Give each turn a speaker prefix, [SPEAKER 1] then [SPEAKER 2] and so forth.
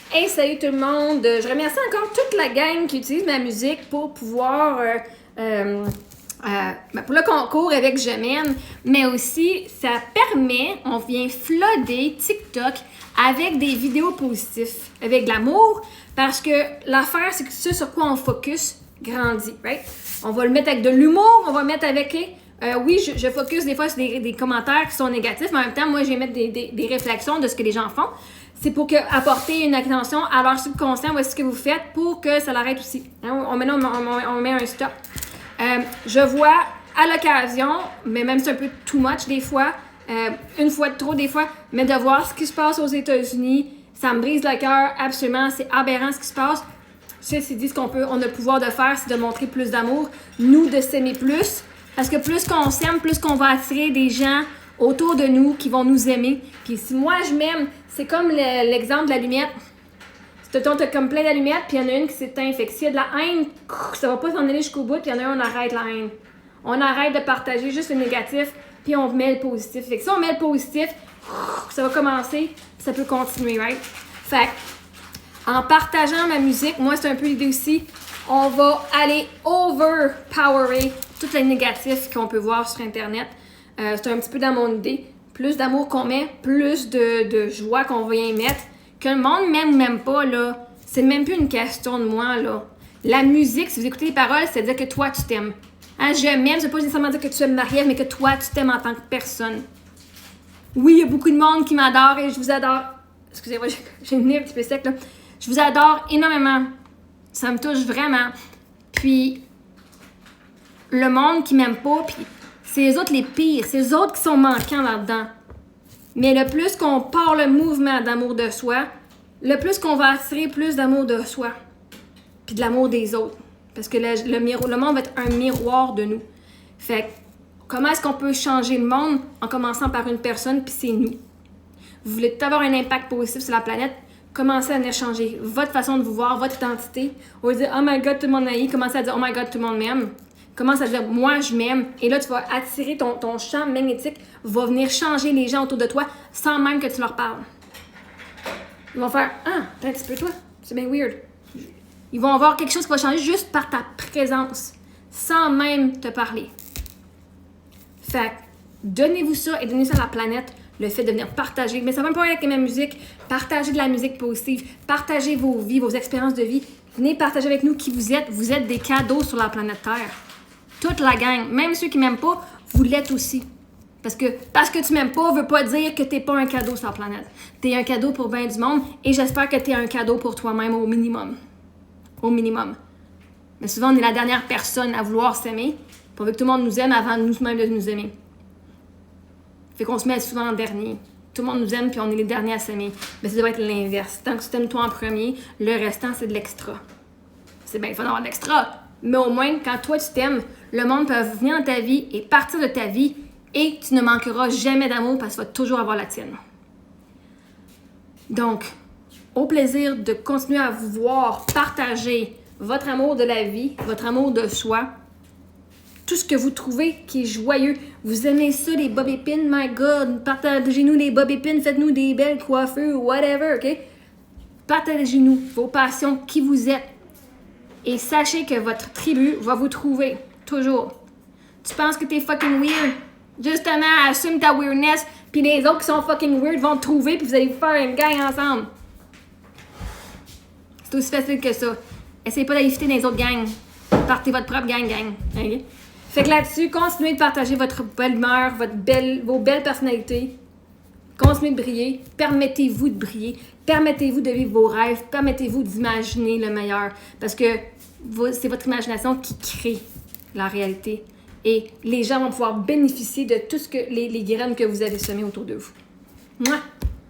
[SPEAKER 1] Hey, salut tout le monde! Je remercie encore toute la gang qui utilise ma musique pour pouvoir, pour le concours avec Je m'aime, mais aussi ça permet, on vient flooder TikTok avec des vidéos positives, avec de l'amour, parce que l'affaire, c'est que ce sur quoi on focus grandit, right? On va le mettre avec de l'humour, on va le mettre avec... oui, je focus des fois sur des commentaires qui sont négatifs, mais en même temps, moi, je vais mettre des réflexions de ce que les gens font. C'est pour apporter une attention à leur subconscient, voici ce que vous faites pour que ça l'arrête aussi. Hein, on met un stop. Je vois à l'occasion, mais même c'est un peu too much des fois, une fois de trop des fois, mais de voir ce qui se passe aux États-Unis, ça me brise le cœur absolument, c'est aberrant ce qui se passe. Ceci dit, on a le pouvoir de faire, c'est de montrer plus d'amour, nous de s'aimer plus, parce que plus qu'on s'aime, plus qu'on va attirer des gens autour de nous qui vont nous aimer. Puis si moi je m'aime, c'est comme l'exemple de l'allumette. T'as comme plein d'allumettes, puis il y en a une qui s'éteint. Fait que s'il y a de la haine, ça va pas s'en aller jusqu'au bout, puis il y en a un, on arrête la haine. On arrête de partager juste le négatif, puis on met le positif. Fait que si on met le positif, ça va commencer, puis ça peut continuer, right? Fait que, en partageant ma musique, moi c'est un peu l'idée aussi, on va aller overpowerer tout le négatif qu'on peut voir sur Internet. C'est un petit peu dans mon idée. Plus d'amour qu'on met, plus de joie qu'on va y mettre. Que le monde m'aime ou m'aime pas, là, c'est même plus une question de moi, là. La musique, si vous écoutez les paroles, c'est dire que toi, tu t'aimes. Hein, je m'aime, ça veut pas nécessairement dire que tu aimes Marie-Ève, mais que toi, tu t'aimes en tant que personne. Oui, il y a beaucoup de monde qui m'adore et je vous adore. Excusez-moi, j'ai une nez un petit peu sec, là. Je vous adore énormément. Ça me touche vraiment. Puis, le monde qui m'aime pas, puis c'est les autres les pires. C'est les autres qui sont manquants là-dedans. Mais le plus qu'on part le mouvement d'amour de soi, le plus qu'on va attirer plus d'amour de soi. Puis de l'amour des autres. Parce que le monde va être un miroir de nous. Fait que, comment est-ce qu'on peut changer le monde en commençant par une personne, puis c'est nous. Vous voulez tout avoir un impact positif sur la planète, commencez à venir changer votre façon de vous voir, votre identité. Au lieu de dire « Oh my God, tout le monde m'aime », commencez à dire « Oh my God, tout le monde m'aime ». Commence à dire « Moi, je m'aime ». Et là, tu vas attirer ton champ magnétique, va venir changer les gens autour de toi sans même que tu leur parles. Ils vont faire « Ah, t'es un petit peu toi, c'est bien weird ». Ils vont avoir quelque chose qui va changer juste par ta présence, sans même te parler. Fait que, donnez-vous ça et donnez ça à la planète, le fait de venir partager. Mais ça va même pas avec ma musique. Partagez de la musique positive. Partagez vos vies, vos expériences de vie. Venez partager avec nous qui vous êtes. Vous êtes des cadeaux sur la planète Terre. Toute la gang, même ceux qui m'aiment pas, vous l'êtes aussi. Parce que tu m'aimes pas, veut pas dire que t'es pas un cadeau sur la planète. T'es un cadeau pour bien du monde et j'espère que t'es un cadeau pour toi-même au minimum. Au minimum. Mais souvent, on est la dernière personne à vouloir s'aimer. On veut que tout le monde nous aime avant nous-mêmes de nous aimer. Fait qu'on se met souvent en dernier. Tout le monde nous aime puis on est les derniers à s'aimer. Mais ça doit être l'inverse. Tant que tu t'aimes toi en premier, le restant, c'est de l'extra. C'est bien, il faut avoir de l'extra. Mais au moins, quand toi, tu t'aimes, le monde peut venir dans ta vie et partir de ta vie et tu ne manqueras jamais d'amour parce que tu vas toujours avoir la tienne. Donc, au plaisir de continuer à vous voir partager votre amour de la vie, votre amour de soi, tout ce que vous trouvez qui est joyeux. Vous aimez ça, les bob épines, my God, partagez-nous les bob épines, faites-nous des belles coiffures, whatever, OK? Partagez-nous vos passions, qui vous êtes. Et sachez que votre tribu va vous trouver, toujours. Tu penses que t'es fucking weird? Justement, assume ta weirdness, puis les autres qui sont fucking weird vont te trouver, puis vous allez vous faire une gang ensemble. C'est aussi facile que ça. Essayez pas d'aller fitter dans les autres gangs. Partez votre propre gang. Okay? Fait que là-dessus, continuez de partager votre belle humeur, vos belles personnalités. Continuez de briller. Permettez-vous de briller. Permettez-vous de vivre vos rêves. Permettez-vous d'imaginer le meilleur. Parce que c'est votre imagination qui crée la réalité. Et les gens vont pouvoir bénéficier de tout ce que les graines que vous avez semées autour de vous. Mouah!